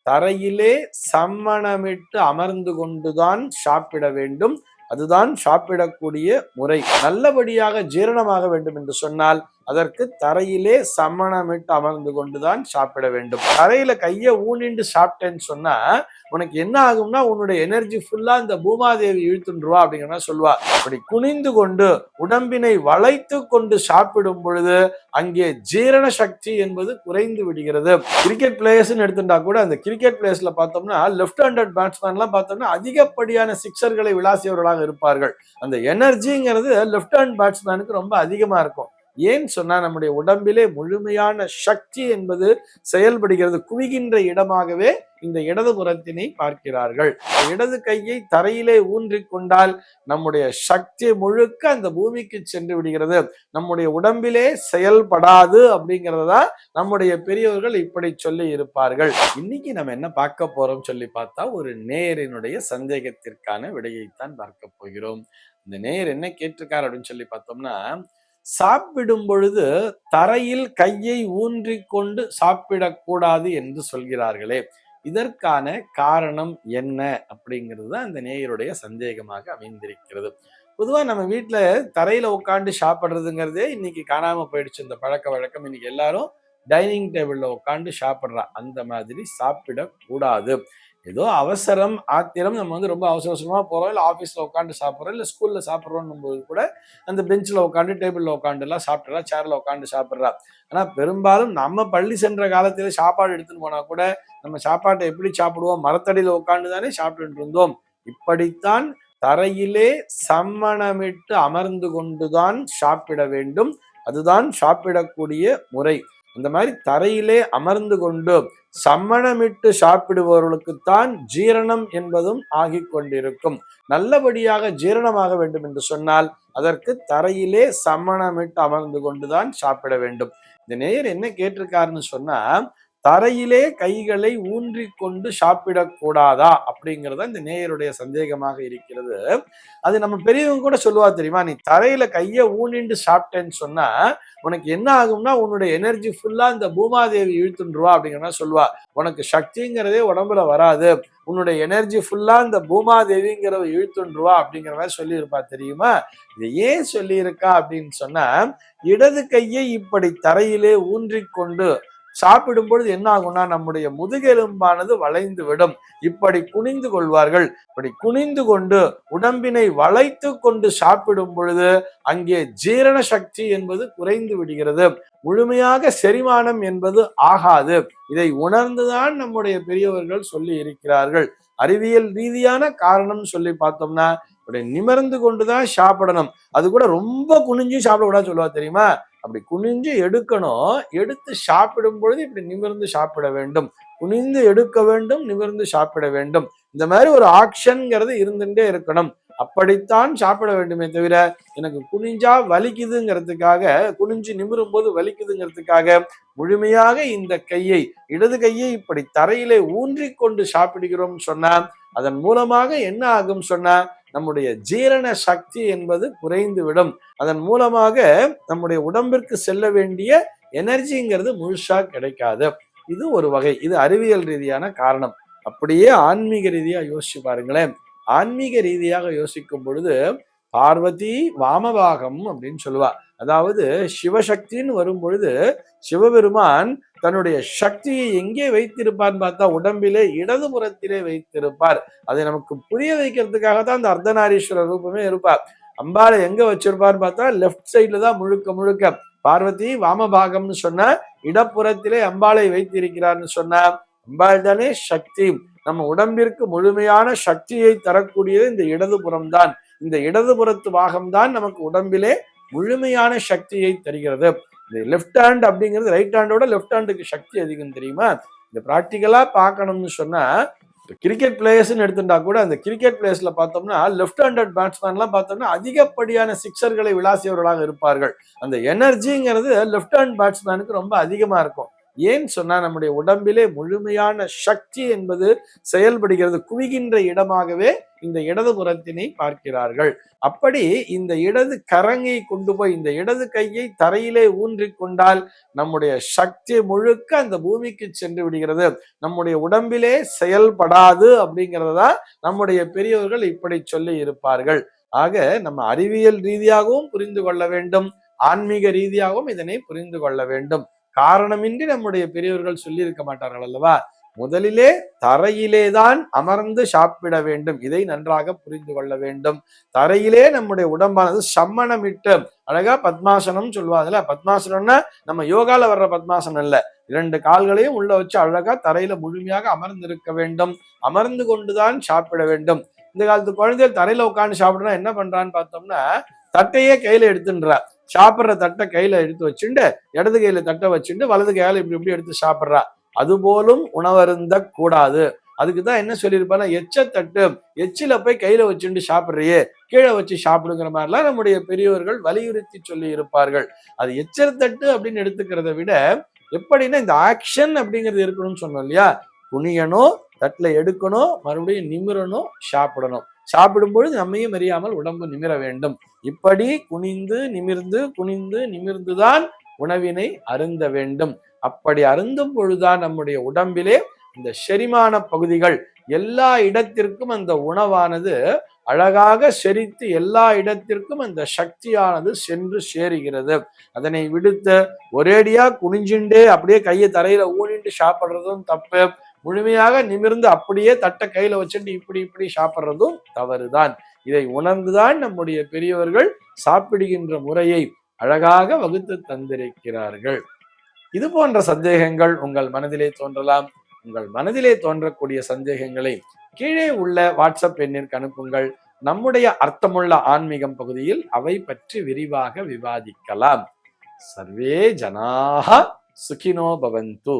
தரையிலே சம்மணமிட்டு அமர்ந்து கொண்டுதான் சாப்பிட வேண்டும். அதுதான் சாப்பிடக்கூடிய முறை. நல்லபடியாக ஜீரணமாக வேண்டும் என்று சொன்னால் அதற்கு தரையிலே சம்மணமிட்டு அமர்ந்து கொண்டுதான் சாப்பிட வேண்டும். தரையில கையை ஊனிண்டு சாப்பிட்டேன்னு சொன்னா உனக்கு என்ன ஆகும்னா உன்னுடைய எனர்ஜி ஃபுல்லா இந்த பூமாதேவி இழுத்துருவா அப்படிங்கிற மாதிரி சொல்லுவா. அப்படி குனிந்து கொண்டு உடம்பினை வளைத்து கொண்டு சாப்பிடும் பொழுது அங்கே ஜீரண சக்தி என்பது குறைந்து விடுகிறது. கிரிக்கெட் பிளேயர்ஸ்ன்னு எடுத்துட்டா கூட அந்த கிரிக்கெட் பிளேயர்ஸ்ல பார்த்தோம்னா லெஃப்ட் ஹேண்டட் பேட்ஸ்மேன் எல்லாம் பார்த்தோம்னா அதிகப்படியான சிக்ஸர்களை விளாசியவர்களாக இருப்பார்கள். அந்த எனர்ஜிங்கிறது லெஃப்ட் ஹேண்ட் பேட்ஸ்மேனுக்கு ரொம்ப அதிகமா இருக்கும். ஏன்னு சொன்னா நம்முடைய உடம்பிலே முழுமையான சக்தி என்பது செயல்படுகிறது. குவிகின்ற இடமாகவே இந்த இடது புறத்தினை பார்க்கிறார்கள். இடது கையை தரையிலே ஊன்றி கொண்டால் நம்முடைய சக்தி முழுக்க அந்த பூமிக்கு சென்று விடுகிறது. நம்முடைய உடம்பிலே செயல்படாது அப்படிங்கிறதா நம்முடைய பெரியவர்கள் இப்படி சொல்லி இருப்பார்கள். இன்னைக்கு நம்ம என்ன பார்க்க போறோம் சொல்லி பார்த்தா ஒரு நேயரினுடைய சந்தேகத்திற்கான விடையைத்தான் பார்க்க போகிறோம். இந்த நேயர் என்ன கேட்டிருக்காரு அப்படின்னு சொல்லி பார்த்தோம்னா, சாப்பிடும் பொழுது தரையில் கையை ஊன்றி கொண்டு சாப்பிடக்கூடாது என்று சொல்கிறார்களே, இதற்கான காரணம் என்ன அப்படிங்கிறது தான் அந்த நேயருடைய சந்தேகமாக அமைந்திருக்கிறது. பொதுவா நம்ம வீட்டுல தரையில உட்காந்து சாப்பிடுறதுங்கிறதே இன்னைக்கு காணாம போயிடுச்சு. இந்த பழக்க வழக்கம் இன்னைக்கு எல்லாரும் டைனிங் டேபிள்ல உட்காந்து சாப்பிடுறா. அந்த மாதிரி சாப்பிடக்கூடாது. ஏதோ அவசரம் ஆத்திரம் நம்ம ரொம்ப அவசரமா போறோம், இல்லை ஆஃபீஸ்ல உட்காந்து சாப்பிட்றோம், இல்லை ஸ்கூல்ல சாப்பிட்றோம் போது கூட அந்த பெஞ்சில் உட்காந்து டேபிள்ல உட்காந்து எல்லாம் சாப்பிட்றா, சேர்ல உட்காந்து சாப்பிட்றா. ஆனா பெரும்பாலும் நம்ம பள்ளி சென்ற காலத்திலே சாப்பாடு எடுத்துன்னு போனா கூட நம்ம சாப்பாட்டை எப்படி சாப்பிடுவோம்? மரத்தடியில உட்காந்து தானே சாப்பிட்டு இருந்தோம். இப்படித்தான் தரையிலே சம்மணமிட்டு அமர்ந்து கொண்டுதான் சாப்பிட வேண்டும். அதுதான் சாப்பிடக்கூடிய முறை. அந்த மாதிரி தரையிலே அமர்ந்து கொண்டு சம்மணமிட்டு சாப்பிடுபவர்களுக்குத்தான் ஜீரணம் என்பதும் ஆகி கொண்டிருக்கும். நல்லபடியாக ஜீரணமாக வேண்டும் என்று சொன்னால் அதற்கு தரையிலே சம்மணமிட்டு அமர்ந்து கொண்டுதான் சாப்பிட வேண்டும். இந்த நேயர் என்ன கேட்டிருக்காருன்னு சொன்னா, தரையிலே கைகளை ஊன்றி கொண்டு சாப்பிடக்கூடாதா அப்படிங்கிறத இந்த நேயருடைய சந்தேகமாக இருக்கிறது. அது நம்ம பெரியவங்க கூட சொல்லுவா தெரியுமா, நீ தரையில கையை ஊனிண்டு சாப்பிட்டேன்னு சொன்னா உனக்கு என்ன ஆகும்னா உன்னுடைய எனர்ஜி ஃபுல்லா இந்த பூமாதேவி இழுத்துருவா அப்படிங்கிற மாதிரி சொல்லுவா. உனக்கு சக்திங்கிறதே உடம்புல வராது, உன்னுடைய எனர்ஜி ஃபுல்லா இந்த பூமாதேவிங்கிறவ இழுத்துருவா அப்படிங்கிற மாதிரி சொல்லி இருப்பா தெரியுமா. இது ஏன் சொல்லி இருக்கா அப்படின்னு சொன்னா, இடது கையை இப்படி தரையிலே ஊன்றி கொண்டு சாப்பிடும் பொழுது என்ன ஆகும்னா நம்முடைய முதுகெலும்பானது வளைந்து விடும். இப்படி குனிந்து கொள்வார்கள். இப்படி குனிந்து கொண்டு உடம்பினை வளைத்து கொண்டு சாப்பிடும் பொழுது அங்கே ஜீரண சக்தி என்பது குறைந்து விடுகிறது. முழுமையாக செரிமானம் என்பது ஆகாது. இதை உணர்ந்துதான் நம்முடைய பெரியவர்கள் சொல்லி இருக்கிறார்கள். அறிவியல் ரீதியான காரணம் சொல்லி பார்த்தோம்னா இப்படி நிமிர்ந்து கொண்டுதான் சாப்பிடணும். அது கூட ரொம்ப குனிஞ்சு சாப்பிடக்கூடாது சொல்லுவா தெரியுமா. அப்படி குனிஞ்சு எடுக்கணும், எடுத்து சாப்பிடும் பொழுது இப்படி நிமிர்ந்து சாப்பிட வேண்டும். குனிந்து எடுக்க வேண்டும், நிமிர்ந்து சாப்பிட வேண்டும். இந்த மாதிரி ஒரு ஆக்ஷன்ங்கிறது இருந்துட்டே இருக்கணும். அப்படித்தான் சாப்பிட வேண்டுமே தவிர எனக்கு குனிஞ்சா வலிக்குதுங்கிறதுக்காக, குனிஞ்சு நிமிரும் போது வலிக்குதுங்கிறதுக்காக முழுமையாக இந்த கையை இடது கையை இப்படி தரையிலே ஊன்றி கொண்டு சாப்பிடுகிறோம் சொன்னா அதன் மூலமாக என்ன ஆகும் சொன்னா நம்முடைய ஜீரண சக்தி என்பது குறைந்து விடும். அதன் மூலமாக நம்முடைய உடம்பிற்கு செல்ல வேண்டிய எனர்ஜிங்கிறது முழுசா கிடைக்காது. இது ஒரு வகை. இது அறிவியல் ரீதியான காரணம். அப்படியே ஆன்மீக ரீதியா யோசிச்சு பாருங்களேன். ஆன்மீக ரீதியாக யோசிக்கும் பொழுது பார்வதி வாமபாகம் அப்படின்னு சொல்லுவா. அதாவது சிவசக்தின்னு வரும் பொழுது சிவபெருமான் தன்னுடைய சக்தியை எங்கே வைத்திருப்பார்னு பார்த்தா உடம்பிலே இடதுபுறத்திலே வைத்திருப்பார். அதை நமக்கு புரிய வைக்கிறதுக்காக தான் அந்த அர்த்தநாரீஸ்வரர் ரூபமே இருப்பார். அம்பாளை எங்க வச்சிருப்பார்னு பார்த்தா லெஃப்ட் சைட்ல தான் முழுக்க முழுக்க. பார்வதி வாமபாகம்னு சொன்னா இடப்புறத்திலே அம்பாளை வைத்திருக்கிறார்னு சொன்னா அம்பாள் தானே சக்தி. நம்ம உடம்பிற்கு முழுமையான சக்தியை தரக்கூடியது இந்த இடதுபுறம் தான். இந்த இடதுபுறத்து பாகம்தான் நமக்கு உடம்பிலே முழுமையான சக்தியை தருகிறது. இந்த லெஃப்ட் ஹேண்ட் அப்படிங்கிறது ரைட் ஹேண்டோட லெஃப்ட் ஹேண்டுக்கு சக்தி அதிகம் தெரியுமா. இந்த பிராக்டிக்கலா பார்க்கணும்னு சொன்னா கிரிக்கெட் பிளேயர்ஸ்ன்னு எடுத்துட்டா கூட அந்த கிரிக்கெட் பிளேயர்ஸ்ல பார்த்தோம்னா லெஃப்ட் ஹேண்டட் பேட்ஸ்மேன் எல்லாம் பார்த்தோம்னா அதிகப்படியான சிக்ஸர்களை விளாசியவர்களாக இருப்பார்கள். அந்த எனர்ஜிங்கிறது லெஃப்ட் ஹேண்ட் பேட்ஸ்மேனுக்கு ரொம்ப அதிகமா இருக்கும். ஏன் சொன்னா நம்முடைய உடம்பிலே முழுமையான சக்தி என்பது செயல்படுகிறது. குவிகின்ற இடமாகவே இந்த இடது புறத்தினை பார்க்கிறார்கள். அப்படி இந்த இடது கரங்கை கொண்டு போய் இந்த இடது கையை தரையிலே ஊன்றி கொண்டால் நம்முடைய சக்தி முழுக்க அந்த பூமிக்கு சென்று விடுகிறது, நம்முடைய உடம்பிலே செயல்படாது அப்படிங்கிறதா நம்முடைய பெரியவர்கள் இப்படி சொல்லி இருப்பார்கள். ஆக நம்ம அறிவியல் ரீதியாகவும் புரிந்து கொள்ள வேண்டும், ஆன்மீக ரீதியாகவும் இதனை புரிந்து கொள்ள வேண்டும். காரணமின்றி நம்முடைய பெரியவர்கள் சொல்லி இருக்க மாட்டார்கள் அல்லவா. முதலிலே தரையிலேதான் அமர்ந்து சாப்பிட வேண்டும், இதை நன்றாக புரிந்து கொள்ள வேண்டும். தரையிலே நம்முடைய உடம்பானது சம்மணமிட்டு, அழகா பத்மாசனம் சொல்லுவாங்கல்ல, பத்மாசனம்னா நம்ம யோகால வர்ற பத்மாசனம் இல்ல, 2 கால்களையும் உள்ள வச்சு அழகா தரையில முழுமையாக அமர்ந்திருக்க வேண்டும். அமர்ந்து கொண்டுதான் சாப்பிட வேண்டும். இந்த காலத்து குழந்தைகள் தரையில உட்காந்து சாப்பிடுறா என்ன பண்றான்னு பார்த்தோம்னா, தட்டையே கையில எடுத்துன்றா. சாப்பிட்ற தட்டை கையில எடுத்து வச்சுட்டு இடது கையில தட்டை வச்சுட்டு வலது கையால இப்படி இப்படி எடுத்து சாப்பிட்றா. அதுபோலும் உணவருந்த கூடாது. அதுக்குதான் என்ன சொல்லியிருப்பாங்க, எச்சத்தட்டு எச்சில போய் கையில வச்சுட்டு சாப்பிட்றியே, கீழே வச்சு சாப்பிடுங்கிற மாதிரிலாம் நம்முடைய பெரியவர்கள் வலியுறுத்தி சொல்லி இருப்பார்கள். அது எச்சத்தட்டு அப்படின்னு எடுத்துக்கிறத விட எப்படின்னா இந்த ஆக்ஷன் அப்படிங்கிறது இருக்கணும்னு சொன்னோம் இல்லையா. குனியணும், தட்டுல எடுக்கணும், மறுபடியும் நிமிரணும், சாப்பிடணும். சாப்பிடும் பொழுது நம்மையும் அறியாமல் உடம்பு நிமிர வேண்டும். இப்படி குனிந்து நிமிர்ந்துதான் உணவினை அருந்த வேண்டும். அப்படி அருந்தும் பொழுதுதான் நம்முடைய உடம்பிலே இந்த செரிமான பகுதிகள் எல்லா இடத்திற்கும் அந்த உணவானது அழகாக செரித்து எல்லா இடத்திற்கும் அந்த சக்தியானது சென்று சேருகிறது. அதனை விடுத்து ஒரேடியா குனிஞ்சுண்டே அப்படியே கையை தரையில ஊனிட்டு சாப்பிடுறதும் தப்பு, முழுமையாக நிமிர்ந்து அப்படியே தட்டை கையில வச்சுட்டு இப்படி இப்படி சாப்பிட்றதும் தவறுதான். இதை உணர்ந்துதான் நம்முடைய பெரியவர்கள் சாப்பிடுகின்ற முறையை அழகாக வகுத்து தந்திருக்கிறார்கள். இது போன்ற சந்தேகங்கள் உங்கள் மனதிலே தோன்றலாம். உங்கள் மனதிலே தோன்றக்கூடிய சந்தேகங்களை கீழே உள்ள வாட்ஸ்அப் எண்ணிற்கு அனுப்புங்கள். நம்முடைய அர்த்தமுள்ள ஆன்மீகம் பகுதியில் அவை பற்றி விரிவாக விவாதிக்கலாம். சர்வே ஜனாஹ சுகினோ பவந்து.